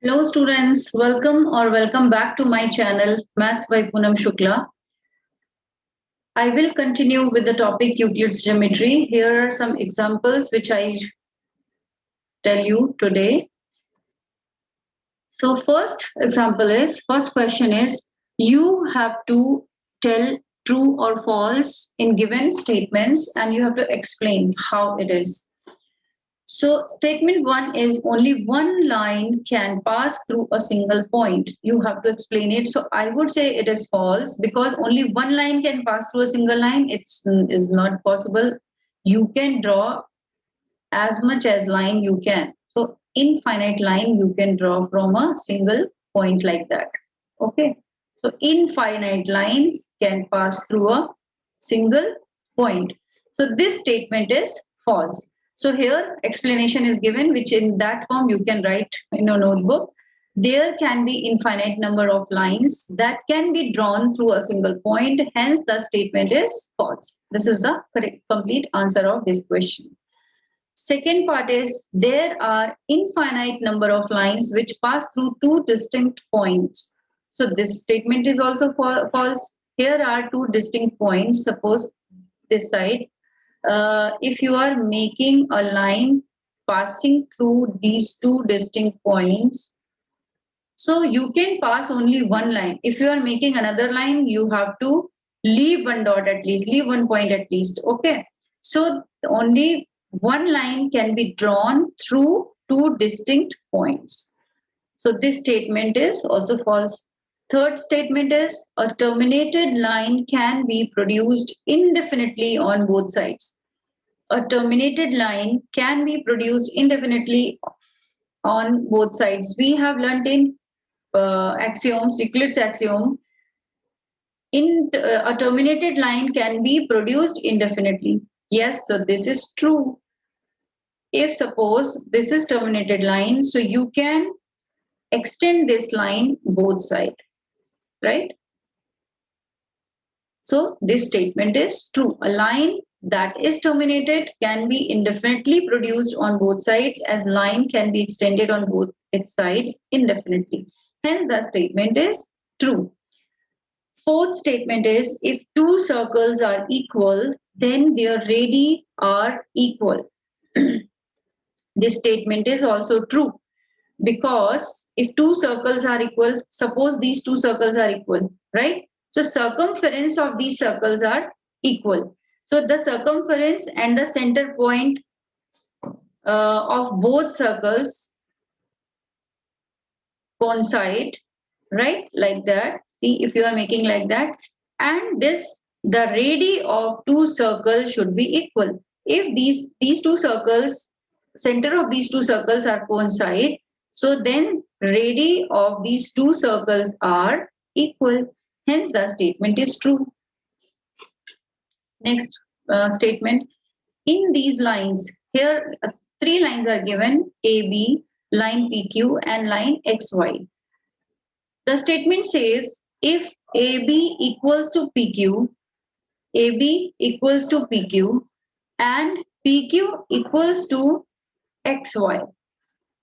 Hello students, welcome back to my channel Maths by Poonam Shukla. I will continue with the topic Euclid's geometry. Here are some examples which I tell you today. So first question is, you have to tell true or false in given statements and you have to explain how it is. So statement one is only one line can pass through a single point. You have to explain it. So I would say it is false because only one line can pass through a single line. It's is not possible. You can draw as much as line you can. So infinite line you can draw from a single point like that. Okay. So infinite lines can pass through a single point. So this statement is false. So here explanation is given, which in that form you can write in a notebook. There can be infinite number of lines that can be drawn through a single point. Hence the statement is false. This is the correct complete answer of this question. Second part is there are infinite number of lines which pass through two distinct points. So this statement is also false. Here are two distinct points. Suppose this side. If you are making a line passing through these two distinct points, so you can pass only one line. If you are making another line, you have to leave one dot at least, leave one point at least. Okay. So only one line can be drawn through two distinct points. So this statement is also false. Third statement is a terminated line can be produced indefinitely on both sides. A terminated line can be produced indefinitely on both sides. We have learned in axioms, Euclid's axiom, a terminated line can be produced indefinitely. Yes, so this is true. If suppose this is terminated line, so you can extend this line both sides, right? So this statement is true. A line that is terminated can be indefinitely produced on both sides, as line can be extended on both its sides indefinitely. Hence the statement is true. Fourth statement is if two circles are equal, then their radii are equal. This statement is also true because if two circles are equal, suppose these two circles are equal, right? So circumference of these circles are equal. So the circumference and the center point of both circles coincide, right? Like that. See, if you are making like that, and this the radii of two circles should be equal. If these two circles, center of these two circles are coincide, so then radii of these two circles are equal. Hence, the statement is true. Next statement. In these lines, here three lines are given: AB, line PQ, and line XY. The statement says if AB equals to PQ, AB equals to PQ, and PQ equals to XY,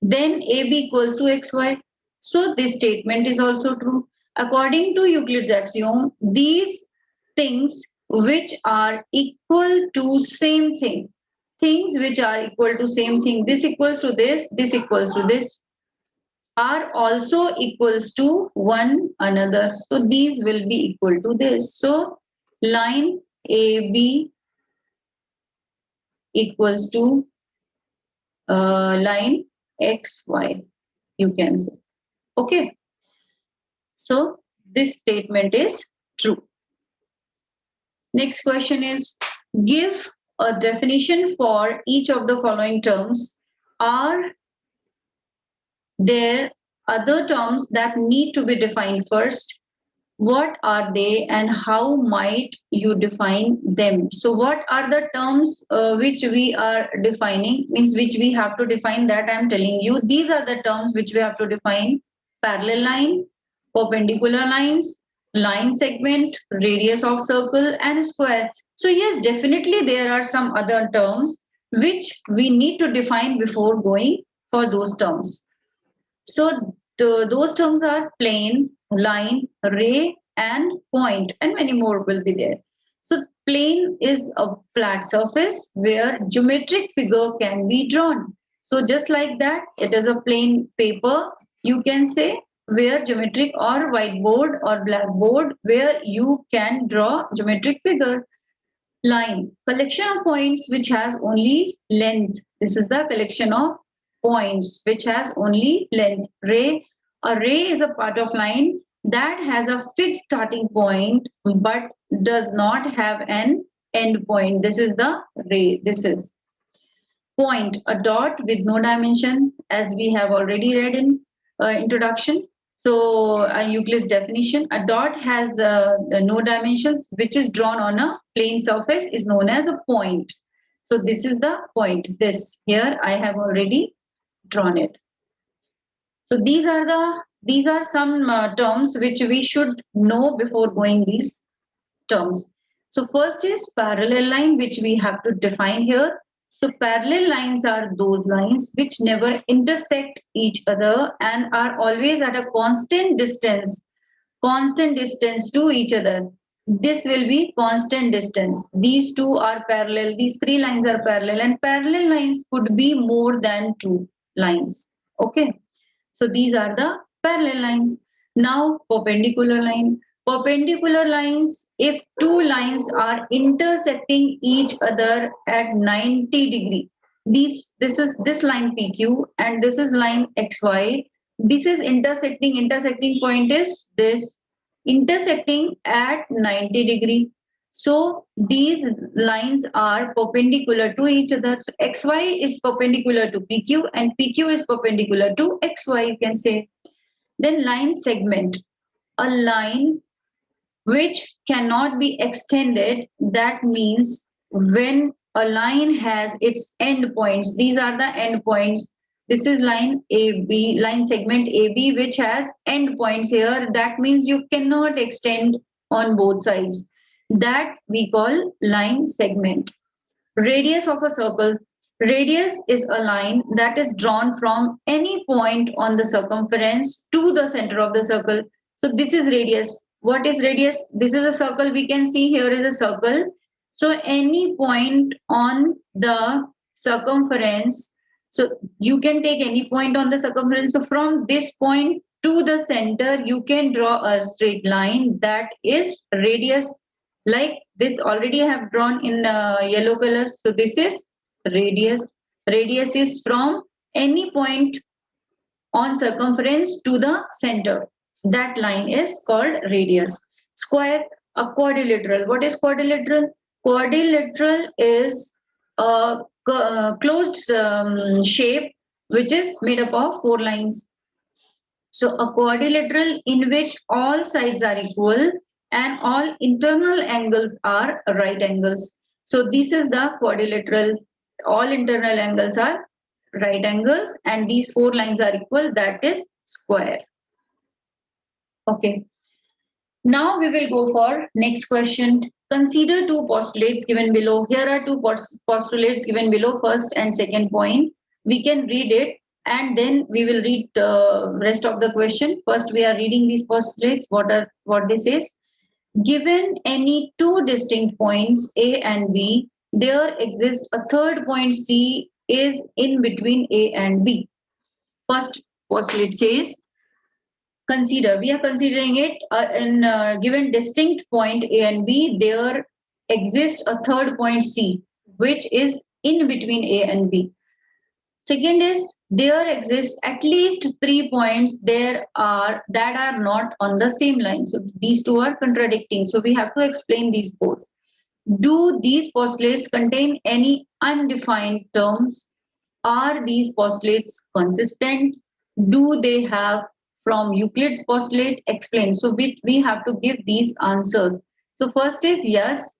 then AB equals to XY. So this statement is also true. According to Euclid's axiom, these things which are equal to same things which are equal to same thing, this equals to this equals to this, are also equals to one another. So these will be equal to this. So line AB equals to line XY, you can say. Okay. So this statement is true. Next question is give a definition for each of the following terms. Are there other terms that need to be defined first? What are they and how might you define them? So what are the terms which we are defining, means which we have to define, that I am telling you. These are the terms which we have to define: parallel line, perpendicular lines, line segment, radius of circle, and square. So yes, definitely there are some other terms which we need to define before going for those terms. So those terms are plane, line, ray, and point, and many more will be there. So plane is a flat surface where geometric figure can be drawn. So just like that, it is a plain paper, you can say, where geometric or whiteboard or blackboard where you can draw geometric figure. Line, collection of points which has only length. This is the collection of points which has only length. Ray, a ray is a part of line that has a fixed starting point but does not have an end point. This is the ray. This is point, a dot with no dimension, as we have already read in introduction. So, Euclid's definition, a dot has no dimensions, which is drawn on a plane surface, is known as a point. So, this is the point. This here I have already drawn it. So, these are some terms which we should know before going these terms. So first is parallel line, which we have to define here. So parallel lines are those lines which never intersect each other and are always at a constant distance to each other. This will be constant distance. These two are parallel. These three lines are parallel, and parallel lines could be more than two lines. Okay. So these are the parallel lines. Now perpendicular line. Perpendicular lines, if two lines are intersecting each other at 90 degree, this is this line PQ and this is line XY. This is intersecting point is this, intersecting at 90 degree. So these lines are perpendicular to each other. So XY is perpendicular to PQ and PQ is perpendicular to XY, you can say. Then line segment, a line which cannot be extended. That means when a line has its end points, these are the end points. This is line AB, line segment AB, which has end points here. That means you cannot extend on both sides. That we call line segment. Radius of a circle. Radius is a line that is drawn from any point on the circumference to the center of the circle. So this is radius. What is radius? This is a circle. We can see here is a circle. So any point on the circumference, so you can take any point on the circumference. So from this point to the center, you can draw a straight line. That is radius. Like this already I have drawn in yellow color. So this is radius. Radius is from any point on circumference to the center. That line is called radius. Square, a quadrilateral. What is quadrilateral? Quadrilateral is a closed shape which is made up of four lines. So a quadrilateral in which all sides are equal and all internal angles are right angles. So this is the quadrilateral. All internal angles are right angles and these four lines are equal. That is square. Okay. Now we will go for next question. Consider two postulates given below. Here are two postulates given below, first and second point. We can read it and then we will read the rest of the question. First, we are reading these postulates. What this is. Given any two distinct points A and B, there exists a third point C is in between A and B. First postulate says, consider, we are considering it in given distinct point A and B, there exists a third point C, which is in between A and B. Second is there exists at least 3 points there are that are not on the same line. So these two are contradicting. So we have to explain these both. Do these postulates contain any undefined terms? Are these postulates consistent? Do they have from Euclid's postulate explained? So we have to give these answers. So first is yes,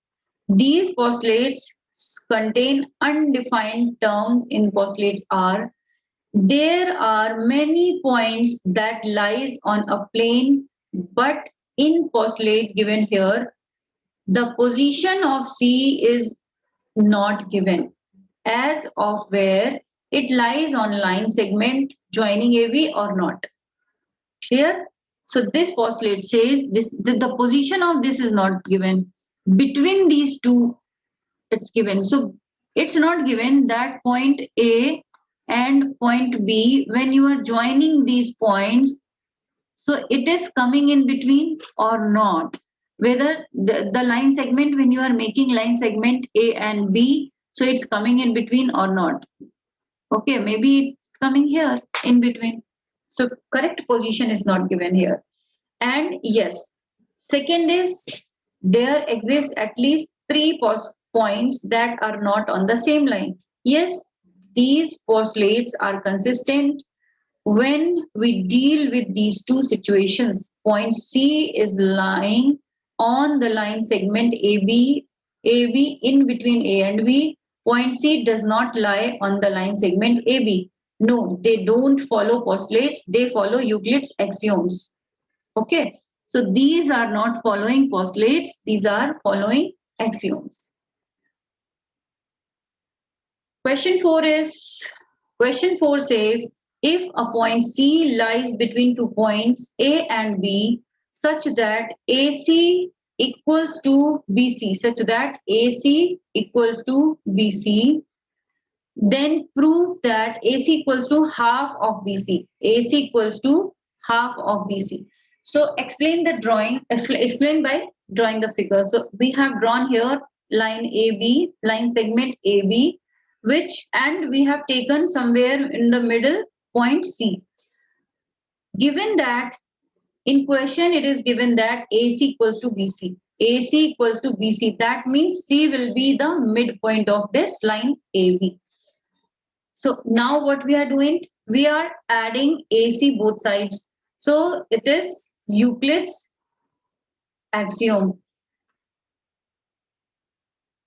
these postulates contain undefined terms in postulates are there are many points that lies on a plane, but in postulate given here, the position of C is not given as of where it lies on line segment joining AB or not. Clear? So this postulate says the position of this is not given. Between these two, it's given. So it's not given that point A and point B, when you are joining these points, so it is coming in between or not. Whether the line segment, when you are making line segment A and B, so it's coming in between or not. Okay, maybe it's coming here in between. So correct position is not given here. And yes, second is there exists at least three points that are not on the same line. Yes, these postulates are consistent when we deal with these two situations. Point C is lying on the line segment AB in between A and B. Point C does not lie on the line segment AB. No, they don't follow postulates, they follow Euclid's axioms. Okay, so these are not following postulates, these are following axioms. Question 4 says, if a point C lies between 2 points A and B such that AC equals to BC, then prove that AC equals to half of BC. So explain the drawing, explain by drawing the figure. So we have drawn here line AB, line segment AB, and we have taken somewhere in the middle point C. Given that in question it is given that AC equals to BC. That means C will be the midpoint of this line AB. So now what we are doing? We are adding AC both sides. So it is Euclid's axiom.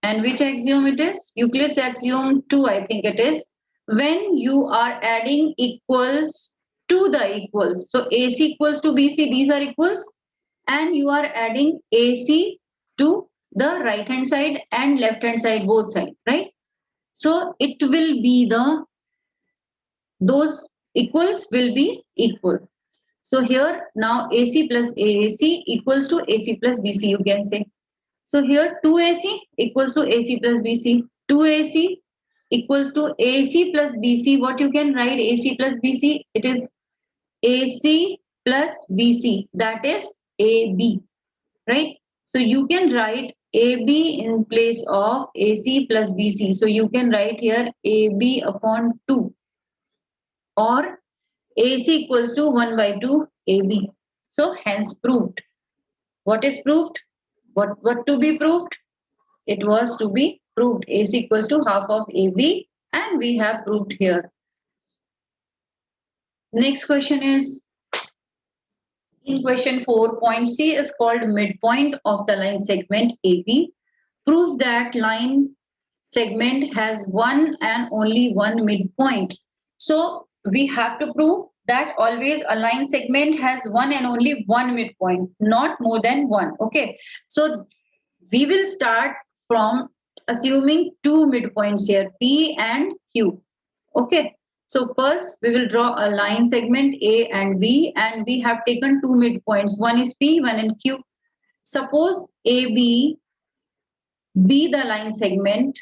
And which axiom it is? Euclid's axiom 2, I think it is. When you are adding equals to the equals. So AC equals to BC, these are equals. And you are adding AC to the right hand side and left hand side, both sides, right? So it will be those equals will be equal. So here now AC plus AAC equals to AC plus BC, you can say. So here 2AC equals to AC plus BC. 2AC equals to AC plus BC. What you can write AC plus BC? It is AC plus BC. That is AB, right? So you can write AB in place of AC plus BC. So you can write here AB upon 2 or AC equals to 1 by 2 AB. So hence proved. What is proved? What to be proved? It was to be proved AC equals to half of AB, and we have proved here. Next question is, in question 4, point C is called midpoint of the line segment AB. Proves that line segment has one and only one midpoint. So we have to prove that always a line segment has one and only one midpoint, not more than one. Okay, so we will start from assuming two midpoints here, P and Q. Okay, so first we will draw a line segment A and B, and we have taken two midpoints. One is P, one in Q. Suppose AB be the line segment.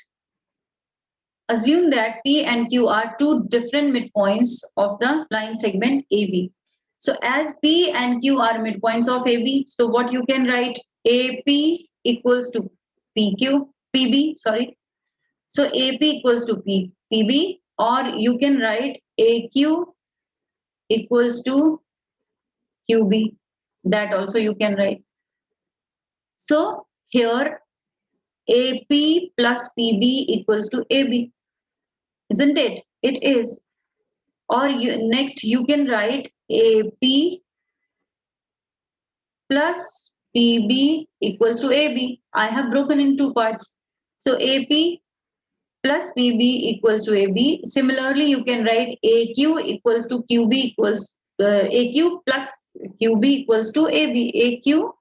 Assume that P and Q are two different midpoints of the line segment AB. So as P and Q are midpoints of AB, so what you can write? AP equals to PB, sorry. So AP equals to PB, or you can write AQ equals to QB. That also you can write. So here AP plus PB equals to AB. Isn't it? It is. Or next you can write AP plus PB equals to AB. I have broken in two parts. So AP plus PB equals to AB. Similarly, you can write AQ equals to QB equals AQ plus QB equals to AB. AQ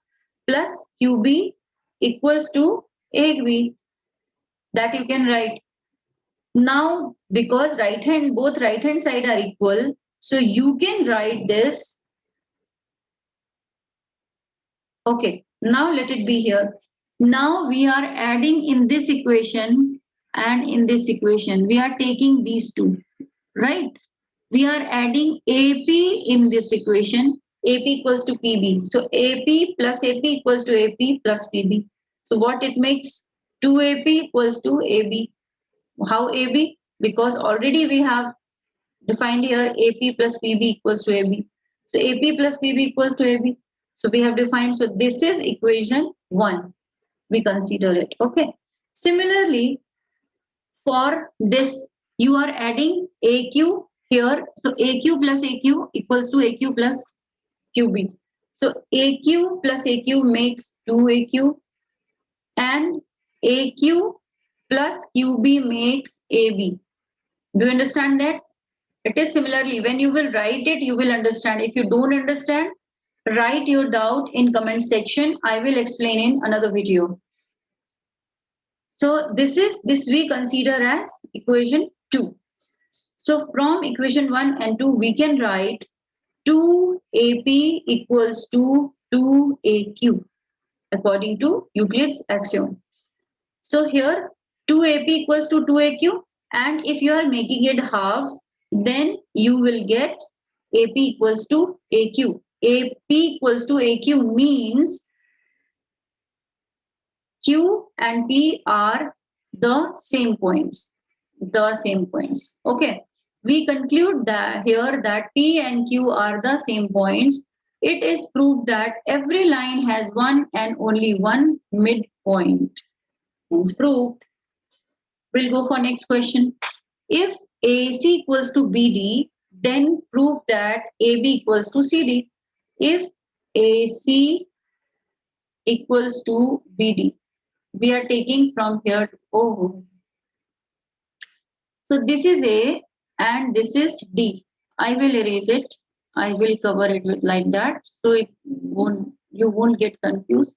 plus QB equals to AB. That you can write. Now, because both right hand side are equal, so you can write this Okay, now let it be here. Now we are adding in this equation and in this equation. We are taking these two, right? We are adding AP in this equation. AP equals to PB. So AP plus AP equals to AP plus PB. So what it makes? 2AP equals to AB. How AB? Because already we have defined here AP plus PB equals to AB. So AP plus PB equals to AB. So we have defined, so this is equation 1. We consider it. Okay. Similarly, for this, you are adding AQ here. So AQ plus AQ equals to AQ plus QB. So AQ plus AQ makes 2AQ and AQ plus QB makes AB. Do you understand that? It is similarly, when you will write it, you will understand. If you don't understand, write your doubt in comment section. I will explain in another video. So this we consider as equation 2. So from equation 1 and 2, we can write 2AP equals to 2AQ according to Euclid's axiom. So here 2AP equals to 2AQ, and if you are making it halves, then you will get AP equals to AQ. AP equals to AQ means Q and P are the same points. The same points. Okay. We conclude that here that P and Q are the same points. It is proved that every line has one and only one midpoint. Hence proved. We'll go for next question. If AC equals to BD, then prove that AB equals to CD. If AC equals to BD, we are taking from here to O. So this is A and this is D. I will erase it. I will cover it with like that, so you won't get confused.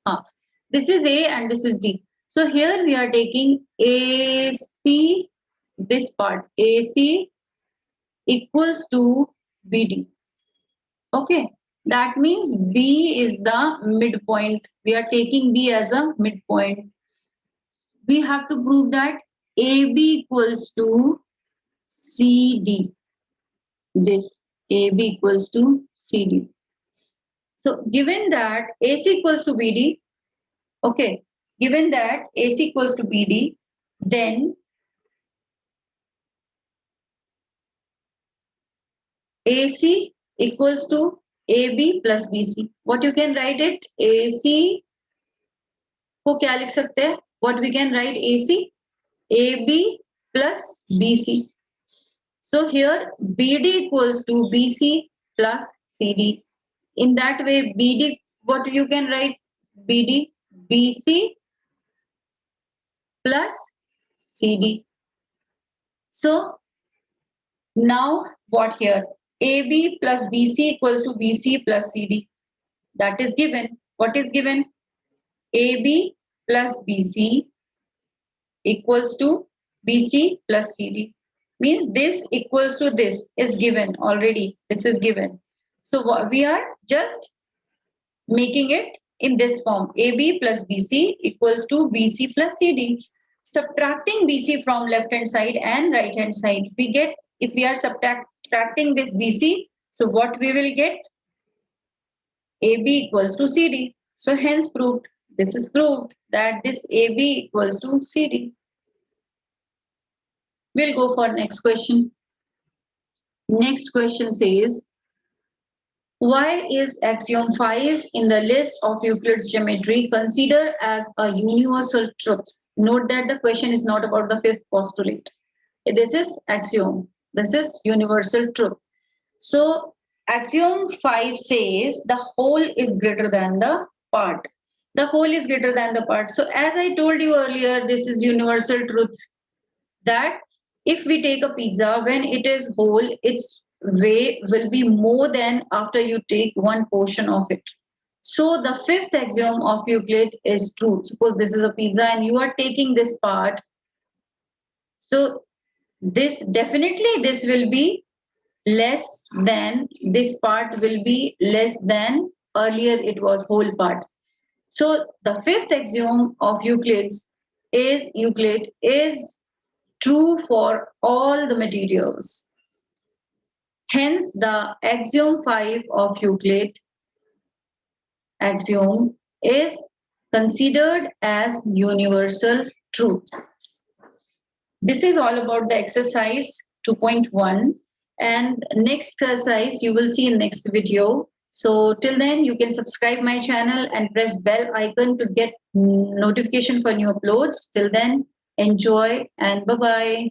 This is A and this is D. So here we are taking AC, this part AC equals to BD. Okay, that means B is the midpoint. We are taking B as a midpoint. We have to prove that AB equals to CD. This AB equals to CD. So given that AC equals to BD, okay, given that AC equals to BD, then AC equals to AB plus BC. What you can write it? AC को क्या लिख सकते हैं? What we can write? AC AB plus BC. So here BD equals to BC plus CD. In that way, BD, what you can write? BD BC plus CD. So now what here? AB plus BC equals to BC plus CD. That is given. What is given? AB plus BC equals to BC plus CD. Means this equals to this is given already. This is given. So we are just making it in this form. AB plus BC equals to BC plus CD. Subtracting BC from left hand side and right hand side, we get, if we are subtracting this BC, so what we will get? AB equals to CD. So hence proved. This is proved that this AB equals to CD. We'll go for next question. Next question says, why is axiom 5 in the list of Euclid's geometry considered as a universal truth? Note that the question is not about the fifth postulate. This is axiom. This is universal truth. So axiom 5 says the whole is greater than the part. The whole is greater than the part. So as I told you earlier, this is universal truth that if we take a pizza, when it is whole, its weight will be more than after you take one portion of it. So the fifth axiom of Euclid is true. Suppose this is a pizza and you are taking this part. So this definitely this will be less than, this part will be less than earlier it was whole part. So the fifth axiom of Euclid is true for all the materials. Hence, the axiom 5 of Euclid axiom is considered as universal truth. This is all about the exercise 2.1, and next exercise you will see in next video. So till then you can subscribe my channel and press bell icon to get notification for new uploads. Till then, enjoy and bye bye.